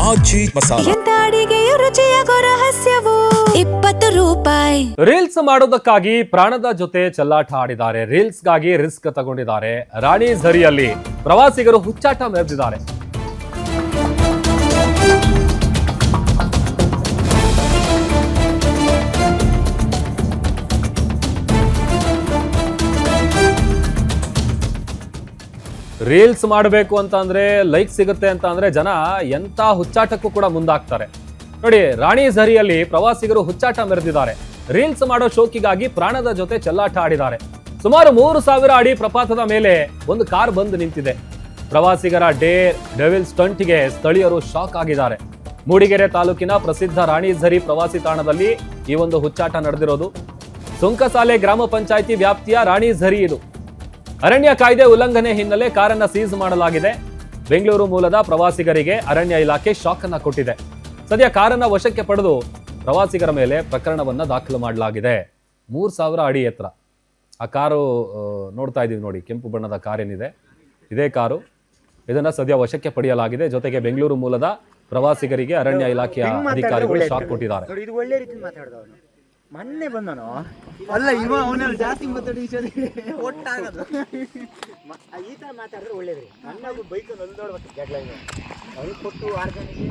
ಆಜಿ ಮಸಾಲ. ಎಂತ ಅಡಿಗೆಯ ರುಚಿಯಾಗೋ ರಹಸ್ಯವು 20 ರೂಪಾಯಿ. ರೀಲ್ಸ್ ಮಾಡೋದಕ್ಕಾಗಿ ಪ್ರಾಣದ ಜೊತೆ ಚೆಲ್ಲಾಟ ಆಡಿದ್ದಾರೆ. ರೀಲ್ಸ್ಗಾಗಿ ರಿಸ್ಕ್ ತಗೊಂಡಿದ್ದಾರೆ. ರಾಣಿ ಝರಿಯಲ್ಲಿ ಪ್ರವಾಸಿಗರು ಹುಚ್ಚಾಟ ಮೆರೆದಿದ್ದಾರೆ. ರೀಲ್ಸ್ ಮಾಡಬೇಕು ಅಂತ ಅಂದ್ರೆ ಲೈಕ್ ಸಿಗುತ್ತೆ ಅಂತ ಅಂದ್ರೆ ಜನ ಎಂತ ಹುಚ್ಚಾಟಕ್ಕೂ ಕೂಡ ಮುಂದಾಗ್ತಾರೆ. ನೋಡಿ, ರಾಣಿ ಝರಿಯಲ್ಲಿ ಪ್ರವಾಸಿಗರು ಹುಚ್ಚಾಟ ಮೆರೆದಿದ್ದಾರೆ. ರೀಲ್ಸ್ ಮಾಡೋ ಶೋಕಿಗಾಗಿ ಪ್ರಾಣದ ಜೊತೆ ಚೆಲ್ಲಾಟ ಆಡಿದ್ದಾರೆ. ಸುಮಾರು 3000 ಅಡಿ ಪ್ರಪಾತದ ಮೇಲೆ ಒಂದು ಕಾರ್ ಬಂದು ನಿಂತಿದೆ. ಪ್ರವಾಸಿಗರ ಡೆವಿಲ್ ಸ್ಟಂಟ್ಗೆ ಸ್ಥಳೀಯರು ಶಾಕ್ ಆಗಿದ್ದಾರೆ. ಮೂಡಿಗೆರೆ ತಾಲೂಕಿನ ಪ್ರಸಿದ್ಧ ರಾಣಿ ಝರಿ ಪ್ರವಾಸಿ ತಾಣದಲ್ಲಿ ಈ ಒಂದು ಹುಚ್ಚಾಟ ನಡೆದಿರೋದು. ಸುಂಕಸಾಲೆ ಗ್ರಾಮ ಪಂಚಾಯಿತಿ ವ್ಯಾಪ್ತಿಯ ರಾಣಿ ಝರಿ ಇದು. ಅರಣ್ಯ ಕಾಯ್ದೆ ಉಲ್ಲಂಘನೆ ಹಿನ್ನೆಲೆ ಕಾರನ್ನ ಸೀಸ್ ಮಾಡಲಾಗಿದೆ. ಬೆಂಗಳೂರು ಮೂಲದ ಪ್ರವಾಸಿಗರಿಗೆ ಅರಣ್ಯ ಇಲಾಖೆ ಶಾಕ್ ಅನ್ನ ಕೊಟ್ಟಿದೆ. ಸದ್ಯ ಕಾರನ್ನ ವಶಕ್ಕೆ ಪಡೆದು ಪ್ರವಾಸಿಗರ ಮೇಲೆ ಪ್ರಕರಣವನ್ನ ದಾಖಲು ಮಾಡಲಾಗಿದೆ. 3000 ಅಡಿ ಎತ್ತರ ಆ ಕಾರು ನೋಡ್ತಾ ಇದೀವಿ ನೋಡಿ. ಕೆಂಪು ಬಣ್ಣದ ಕಾರ್ ಏನಿದೆ, ಇದೇ ಕಾರು. ಇದನ್ನ ಸದ್ಯ ವಶಕ್ಕೆ ಪಡೆಯಲಾಗಿದೆ. ಜೊತೆಗೆ ಬೆಂಗಳೂರು ಮೂಲದ ಪ್ರವಾಸಿಗರಿಗೆ ಅರಣ್ಯ ಇಲಾಖೆಯ ಅಧಿಕಾರಿಗಳು ಶಾಕ್ ಕೊಟ್ಟಿದ್ದಾರೆ. ಮೊನ್ನೆ ಬಂದನು ಅಲ್ಲ ಇವ ಅವನೆಲ್ಲ ಜಾಸ್ತಿ ಮಾತಾಡಿ ಒಟ್ಟಾಗದು ಈ ಥರ ಮಾತಾಡಿದ್ರೆ ಒಳ್ಳೇದ್ರಿ. ನನ್ನ ಬೈಕ್ ನಲ್ದೋಡ್ಬೇಕು ಗೆಡ್ಲೈನ್ ಅವ್ರಿಗೆ ಕೊಟ್ಟು 6 ಜನಿಗೆ